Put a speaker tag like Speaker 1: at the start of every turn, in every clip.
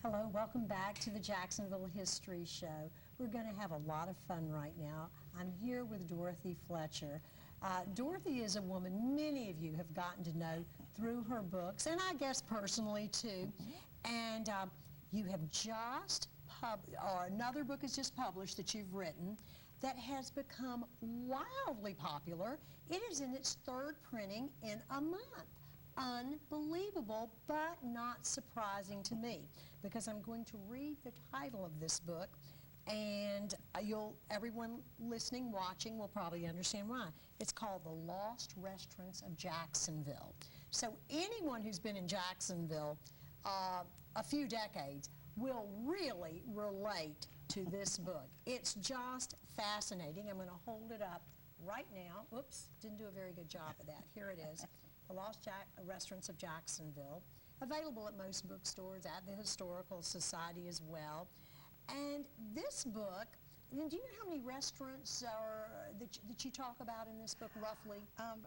Speaker 1: Hello, welcome back to the Jacksonville History Show. We're going to have a lot of fun right now. I'm here with Dorothy Fletcher. Dorothy is a woman many of you have gotten to know through her books, and I guess personally too. And you have just or another book is just published that you've written that has become wildly popular. It is in its third printing in a month. Unbelievable, but not surprising to me, because I'm going to read the title of this book, and everyone listening, watching will probably understand why. It's called The Lost Restaurants of Jacksonville. So anyone who's been in Jacksonville a few decades will really relate to this book. It's just fascinating. I'm going to hold it up right now. Oops, didn't do a very good job of that. Here it is. The Lost Restaurants of Jacksonville, available at most bookstores, at the Historical Society as well. And this book, do you know how many restaurants that you talk about in this book, roughly?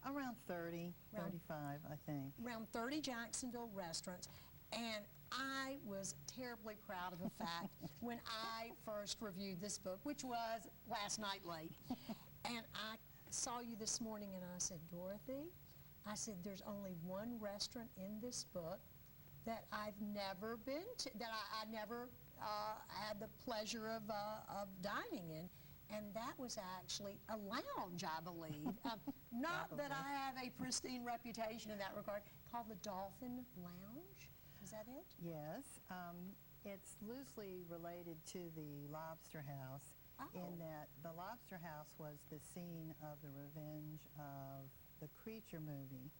Speaker 2: Around 30, 35, I think.
Speaker 1: Around 30 Jacksonville restaurants. And I was terribly proud of the fact when I first reviewed this book, which was last night late. And I saw you this morning and I said, Dorothy, I said, there's only one restaurant in this book that I've never been to, that I never had the pleasure of dining in, and that was actually a lounge, I believe. Not that I have a pristine reputation in that regard, called the Dolphin Lounge. Is that it?
Speaker 2: Yes. It's loosely related to the Lobster House, in that the Lobster House was the scene of the Revenge of the Creature movie,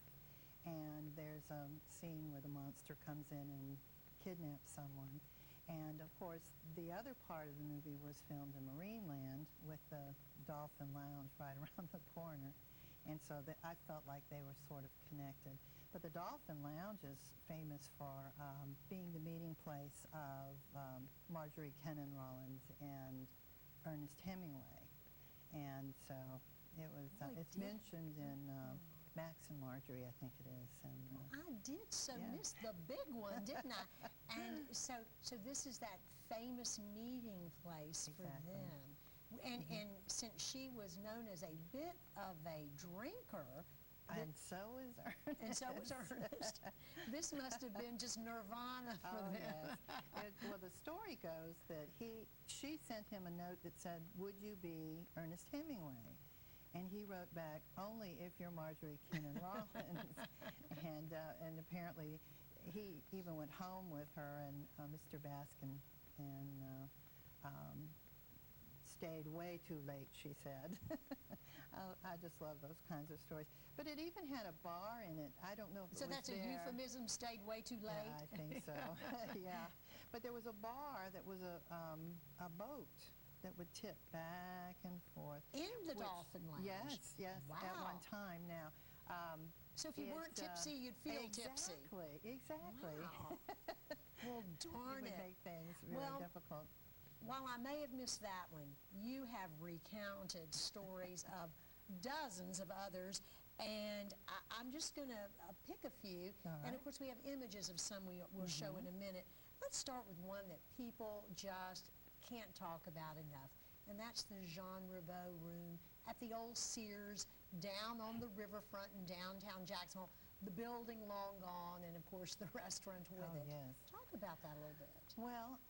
Speaker 2: and there's a scene where the monster comes in and kidnaps someone. And of course, the other part of the movie was filmed in Marineland with the Dolphin Lounge right around the corner, and so I felt like they were sort of connected. But the Dolphin Lounge is famous for being the meeting place of Marjorie Kennan Rollins and Ernest Hemingway, and so it was. It's mentioned in Max and Marjorie, I think it is. And
Speaker 1: I did miss the big one, didn't I? And so this is that famous meeting place for them. And since she was known as a bit of a drinker.
Speaker 2: And so is Ernest.
Speaker 1: And so was Ernest. This must have been just nirvana for them.
Speaker 2: Yes. Well, the story goes that she sent him a note that said, "Would you be Ernest Hemingway?" And he wrote back, "Only if you're Marjorie Kennan Rollins." and apparently he even went home with her and Mr. Baskin and stayed way too late, she said. I just love those kinds of stories. But it even had a bar in it. I don't know if
Speaker 1: so
Speaker 2: it was
Speaker 1: that's a euphemism, stayed way too late?
Speaker 2: Yeah, I think so. Yeah. But there was a bar that was a boat that would tip back and forth.
Speaker 1: In the Dolphin Lounge?
Speaker 2: Yes,
Speaker 1: wow.
Speaker 2: At one time. Now,
Speaker 1: so if you weren't tipsy, you'd feel tipsy.
Speaker 2: Exactly.
Speaker 1: Wow. Well, darn
Speaker 2: it would make things really difficult.
Speaker 1: While I may have missed that one, you have recounted stories of dozens of others, and I'm just going to pick a few. And of course, we have images of some we'll show in a minute. Let's start with one that people just can't talk about enough, and that's the Jean Riveau room at the old Sears down on the riverfront in downtown Jacksonville. The building long gone, and of course the restaurant with it.
Speaker 2: Yes.
Speaker 1: Talk about that a little bit.
Speaker 2: Well,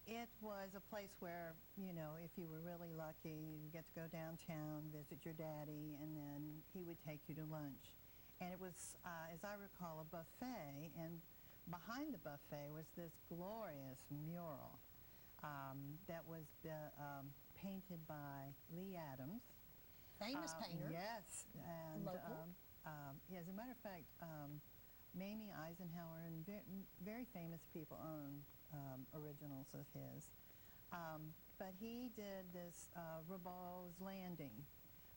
Speaker 2: it was a place where, if you were really lucky, you'd get to go downtown, visit your daddy, and then he would take you to lunch. And it was, as I recall, a buffet, and behind the buffet was this glorious mural that was painted by Lee Adams.
Speaker 1: Famous painter.
Speaker 2: Yes. And,
Speaker 1: local.
Speaker 2: As a matter of fact, Mamie Eisenhower and very famous people own originals of his. But he did this Ribaul's Landing,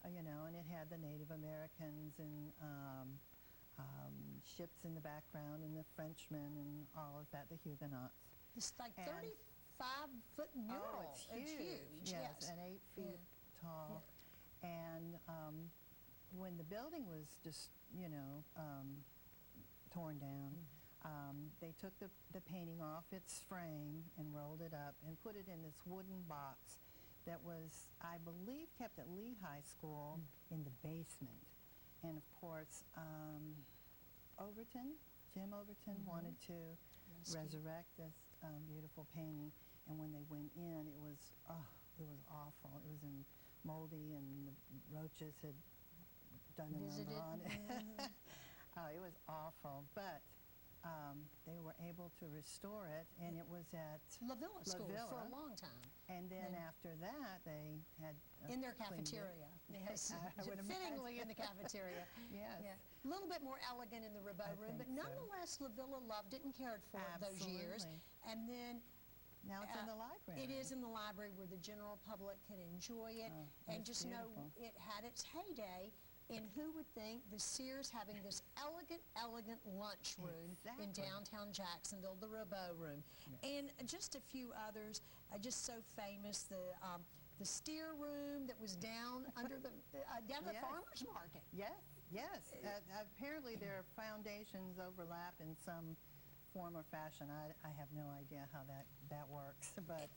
Speaker 2: and it had the Native Americans and ships in the background and the Frenchmen and all of that, the Huguenots.
Speaker 1: It's like 35-foot mural.
Speaker 2: Oh, it's huge. Yes, and 8 feet tall.
Speaker 1: Yeah.
Speaker 2: And when the building was just, torn down, They took the painting off its frame and rolled it up and put it in this wooden box that was, I believe, kept at Lee High School in the basement. And of course, Jim Overton wanted to resurrect this beautiful painting. And when they went in, it was awful. It was in moldy, and the roaches had done a number on it. It was awful, but they were able to restore it, and it was at
Speaker 1: La Villa School for a long time.
Speaker 2: And then after that, they had
Speaker 1: in their
Speaker 2: cleaned it.
Speaker 1: cafeteria. Yes,
Speaker 2: I would
Speaker 1: fittingly in the cafeteria.
Speaker 2: Yes.
Speaker 1: Yeah. A little bit more elegant in the Rabot room, but
Speaker 2: think so.
Speaker 1: nonetheless, La Villa loved it and cared for it those years.
Speaker 2: Absolutely.
Speaker 1: And then
Speaker 2: Now it's in the library.
Speaker 1: it is in the library where the general public can enjoy it, and
Speaker 2: that's
Speaker 1: just know
Speaker 2: beautiful.
Speaker 1: it had its heyday. And who would think the Sears having this elegant lunchroom in
Speaker 2: Exactly.
Speaker 1: downtown Jacksonville, the Rabot room, and just a few others, just so famous. The steer room that was down under the down at the
Speaker 2: Yes.
Speaker 1: farmers market.
Speaker 2: Yes. Apparently their foundations overlap in some form or fashion. I have no idea how that works, but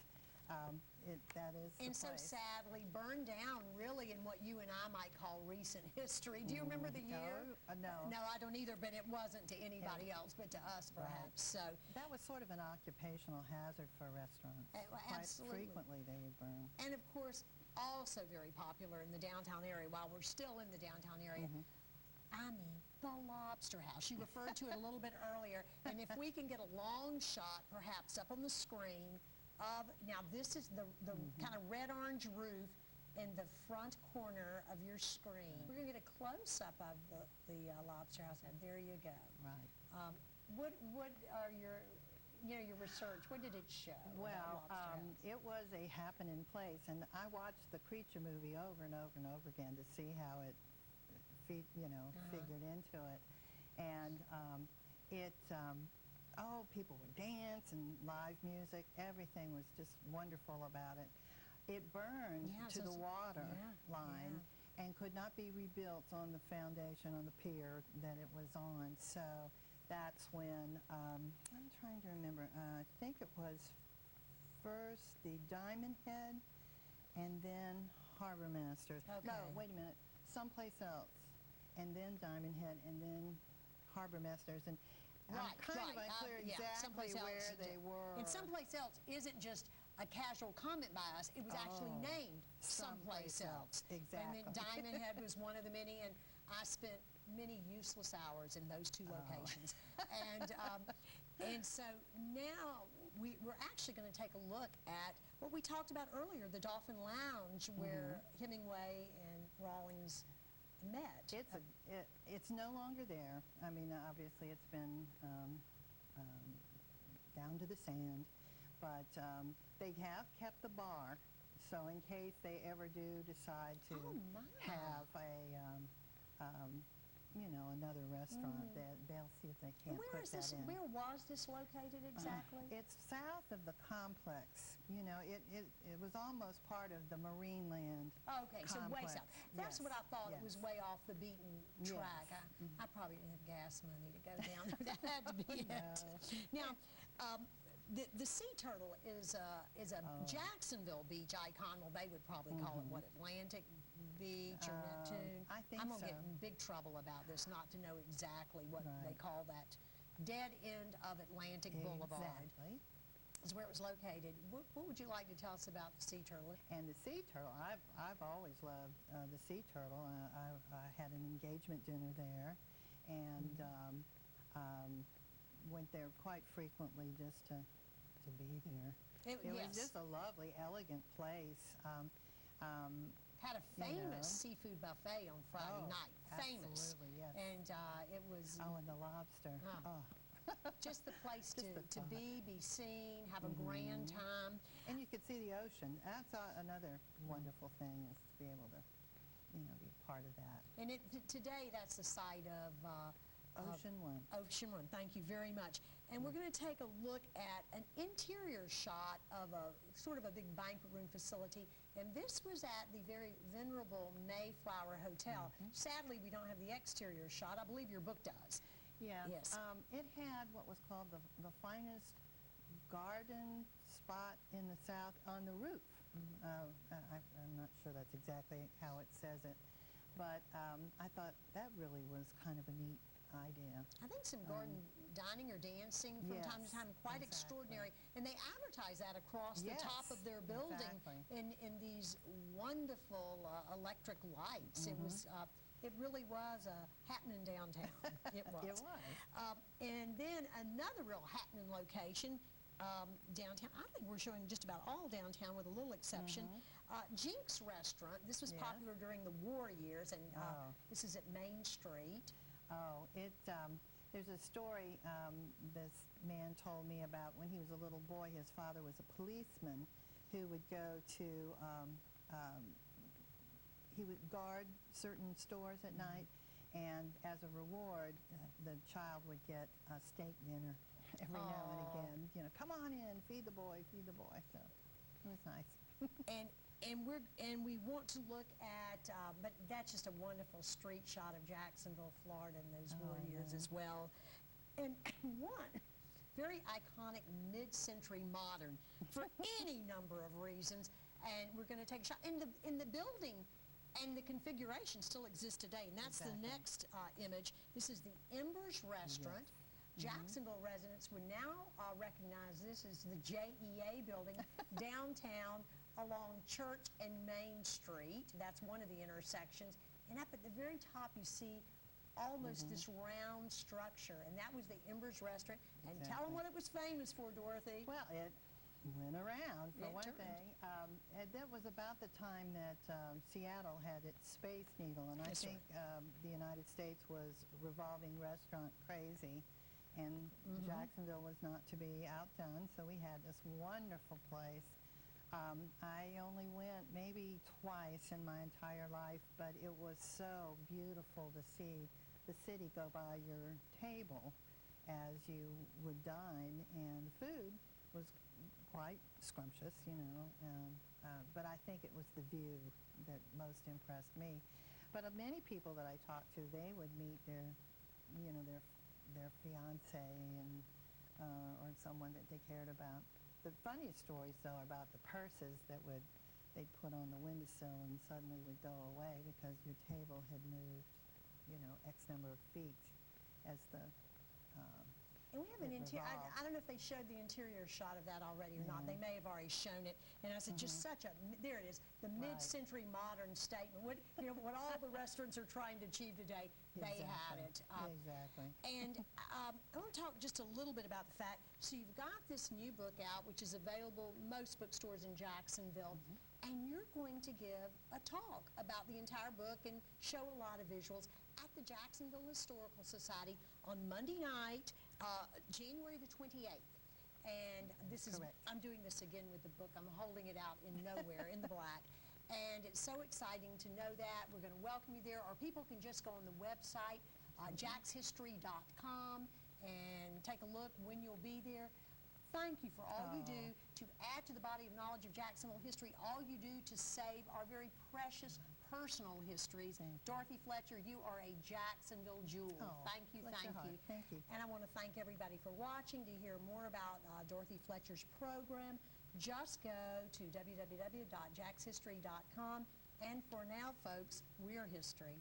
Speaker 2: that is the
Speaker 1: And so
Speaker 2: place.
Speaker 1: sadly burned down really in what you and I might call recent history. Do you remember the year?
Speaker 2: No.
Speaker 1: No, I don't either, but it wasn't to anybody else, but to us perhaps. So
Speaker 2: That was sort of an occupational hazard for restaurants. Quite
Speaker 1: absolutely.
Speaker 2: frequently they would burn.
Speaker 1: And of course, also very popular in the downtown area, while we're still in the downtown area. I mean, the Lobster House. You referred to it a little bit earlier, and if we can get a long shot, perhaps up on the screen, now this is the kind of red-orange roof in the front corner of your screen. We're going to get a close-up of the Lobster House, and there you go.
Speaker 2: Right.
Speaker 1: What are your research? What did it show?
Speaker 2: Well,
Speaker 1: about Lobster House?
Speaker 2: it was a happening place, and I watched the Creature movie over and over and over again to see how it figured into it. And people would dance and live music. Everything was just wonderful about it. It burned to the water line and could not be rebuilt on the foundation, on the pier that it was on. So that's when, I'm trying to remember, I think it was first the Diamond Head and then Harbor Masters.
Speaker 1: Okay.
Speaker 2: No, wait a minute, someplace else. And then Diamond Head and then Harbor Masters. And I'm kind of unclear exactly where they were.
Speaker 1: And someplace else isn't just a casual comment by us. It was actually named someplace else.
Speaker 2: Exactly.
Speaker 1: And then Diamond Head was one of the many, and I spent many useless hours in those two locations. And so now we're actually going to take a look at what we talked about earlier, the Dolphin Lounge, where Hemingway and Rawlings met.
Speaker 2: It's no longer there. I mean, obviously it's been down to the sand, but they have kept the bar. So in case they ever do decide to have another restaurant, they'll see if they can't put that in.
Speaker 1: Where was this located exactly?
Speaker 2: It's south of the complex. You know, it was almost part of the Marineland
Speaker 1: Okay, so way
Speaker 2: complex.
Speaker 1: south. That's what I thought. It was
Speaker 2: Yes.
Speaker 1: way off the beaten track. I probably didn't have gas money to go down there. That had to be it. Now, the sea turtle is a Jacksonville beach icon. Well, they would probably call it, what, Atlantic Beach or Neptune?
Speaker 2: I think
Speaker 1: I'm going to
Speaker 2: so.
Speaker 1: get in big trouble about this, not to know exactly what they call that dead end of Atlantic Boulevard.
Speaker 2: Exactly.
Speaker 1: Is where it was located. What would you like to tell us about the sea turtle?
Speaker 2: And the sea turtle, I've always loved the sea turtle. I had an engagement dinner there, and went there quite frequently just to be there. It was just a lovely, elegant place.
Speaker 1: Had a famous seafood buffet on Friday night. Famous.
Speaker 2: Absolutely, yes.
Speaker 1: And it was
Speaker 2: And the lobster.
Speaker 1: just the place
Speaker 2: Just the
Speaker 1: to
Speaker 2: thought.
Speaker 1: be seen, have a grand time.
Speaker 2: And you could see the ocean. That's another wonderful thing, is to be able to, be a part of that.
Speaker 1: And today that's the site of
Speaker 2: Ocean One.
Speaker 1: Ocean One. Thank you very much. And we're going to take a look at an interior shot of a sort of a big banquet room facility. And this was at the very venerable Mayflower Hotel. Sadly, we don't have the exterior shot. I believe your book does.
Speaker 2: Yeah.
Speaker 1: Yes.
Speaker 2: It had what was called the finest garden spot in the South on the roof. I'm not sure that's exactly how it says it, but I thought that really was kind of a neat idea.
Speaker 1: I think some garden dining or dancing from time to
Speaker 2: Yes,
Speaker 1: time, quite
Speaker 2: exactly.
Speaker 1: extraordinary. And they advertise that across the top of
Speaker 2: Yes,
Speaker 1: their building
Speaker 2: exactly.
Speaker 1: in these wonderful electric lights. It really was happening downtown. It was.
Speaker 2: It was.
Speaker 1: And then another real happening location downtown. I think we're showing just about all downtown with a little exception. Jinx Restaurant. This was
Speaker 2: Yes.
Speaker 1: popular during the war years, and this is at Main Street.
Speaker 2: Oh, there's a story this man told me about when he was a little boy. His father was a policeman who would go to, he would guard certain stores at night, and as a reward, the child would get a steak dinner every now and again. You know, come on in, feed the boy, feed the boy. So it was nice.
Speaker 1: And we want to look at, but that's just a wonderful street shot of Jacksonville, Florida in those war years as well. And one very iconic mid-century modern for any number of reasons. And we're going to take a shot. And the building and the configuration still exists today. And that's the next image. This is the Embers Restaurant.
Speaker 2: Yes.
Speaker 1: Jacksonville residents would now recognize this as the JEA building downtown along Church and Main Street. That's one of the intersections. And up at the very top you see almost this round structure. And that was the Embers Restaurant. And tell them what it was famous for, Dorothy.
Speaker 2: Well, it went around, for
Speaker 1: It
Speaker 2: one
Speaker 1: turned.
Speaker 2: thing. And that was about the time that Seattle had its Space Needle, and I
Speaker 1: Yes, sir.
Speaker 2: think the United States was revolving restaurant crazy, and Jacksonville was not to be outdone, so we had this wonderful place. I only went maybe twice in my entire life, but it was so beautiful to see the city go by your table as you would dine, and the food was quite scrumptious, you know, but I think it was the view that most impressed me. But many people that I talked to, they would meet their, you know, their fiance and or someone that they cared about. The funniest stories, though, are about the purses that they'd put on the windowsill and suddenly would go away because your table had moved, you know, X number of feet as the
Speaker 1: And we have an
Speaker 2: it
Speaker 1: interior,
Speaker 2: revolved.
Speaker 1: I don't know if they showed the interior shot of that already or not. They may have already shown it. And I said, just such a, there it is, the mid-century modern statement. What, you know, what all the restaurants are trying to achieve today, they had it.
Speaker 2: Exactly.
Speaker 1: And I want to talk just a little bit about the fact, so you've got this new book out, which is available most bookstores in Jacksonville, and you're going to give a talk about the entire book and show a lot of visuals at the Jacksonville Historical Society on Monday night, January the 28th. And this is,
Speaker 2: Correct.
Speaker 1: I'm doing this again with the book. I'm holding it out in nowhere, in the black. And it's so exciting to know that. We're going to welcome you there, or people can just go on the website, jackshistory.com, and take a look when you'll be there. Thank you for all you do to add to the body of knowledge of Jacksonville history, all you do to save our very precious personal histories. Dorothy Fletcher, you are a Jacksonville jewel. Thank you,
Speaker 2: bless your
Speaker 1: thank you.
Speaker 2: heart. Thank you.
Speaker 1: And I want to thank everybody for watching. To hear more about Dorothy Fletcher's program, just go to www.jackshistory.com. And for now, folks, we're history.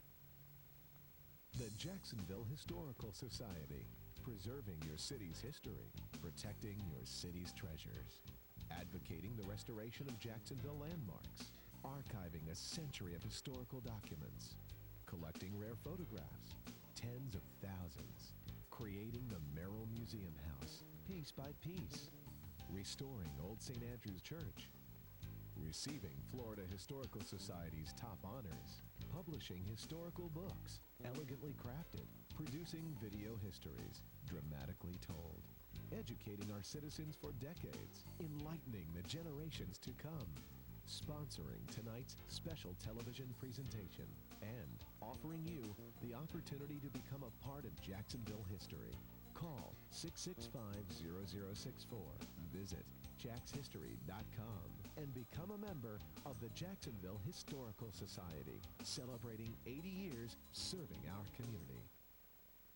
Speaker 3: The Jacksonville Historical Society, preserving your city's history, protecting your city's treasures, advocating the restoration of Jacksonville landmarks, archiving a century of historical documents, collecting rare photographs, tens of thousands, creating the Merrill Museum House, piece by piece, restoring Old St. Andrew's Church, receiving Florida Historical Society's top honors, publishing historical books, elegantly crafted, producing video histories, dramatically told, educating our citizens for decades, enlightening the generations to come, sponsoring tonight's special television presentation, and offering you the opportunity to become a part of Jacksonville history. Call 665-0064, visit jackshistory.com, and become a member of the Jacksonville Historical Society, celebrating 80 years serving our community.